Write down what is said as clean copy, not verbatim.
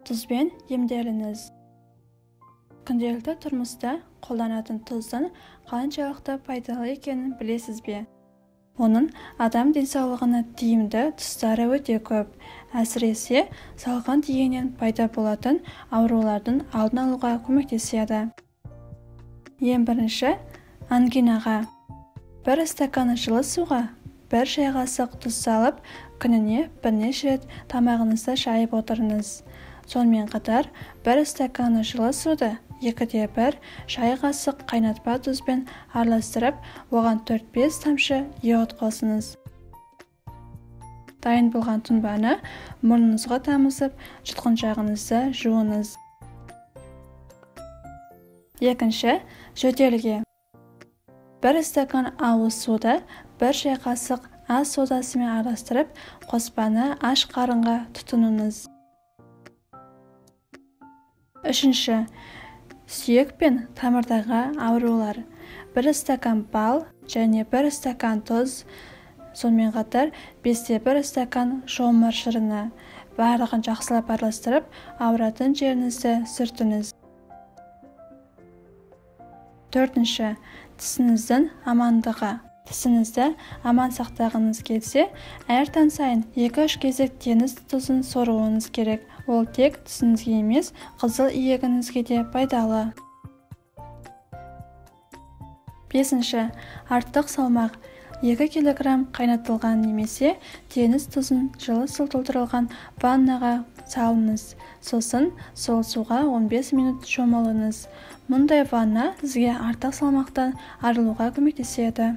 Тұзбен емделіңіз. Күнделікті тұрмыста қолданатын тұздың қаншалықты пайдалы екенін білесіз бе? Оның адам денсаулығына тиімді тұстары өте көп. Әсіресе салқын тигеннен пайда болатын аурулардың алдын алуға көмектеседі. Ең бірінші, ангинаға. 1 стакан жылы суға 1 шай қасық тұз салып, күніне бірнеше рет тамағыңызды шайып отырыңыз. Сонымен қатар 1 стакан жылы суды 2/1 шай қасық қайнатпа тұзбен араластырып, оған 4-5 тамшы йод қосыңыз. Дайын болған тұнбаны мұрныңызға тамызып, жұтқыншағыңызды жуыңыз. Екінші, жөтелге. 1 стакан ауыз суды 1 шай қасық ас содасымен араластырып, қоспаны аш қарынға тұтыныңыз. Үшінші, сүйек пен тамырдағы аурулар. 1 стакан бал және 1 стакан тұз, сонымен қатар 5/1 стакан шомыр шырыны. Барлығын жақсылап араластырып, ауыратын жеріңізді сүртіңіз. Төртінші, тісіңіздің амандығы. Тісіңізді аман сақтағыңыз келсе, әр таң сайын 2-3 кезек теңіз тұзын соруыңыз керек. Ол тек тісіңізге емес, қызыл иегіңізге де пайдалы. Бесінші, артық салмақ. 2 кг қайнатылған немесе теңіз тұзын жылы су толтырылған ваннаға салыңыз. Сосын сол суға 15 минут шомылыңыз. Мұндай ванна сізге артық салмақтан арылуға көмектеседі.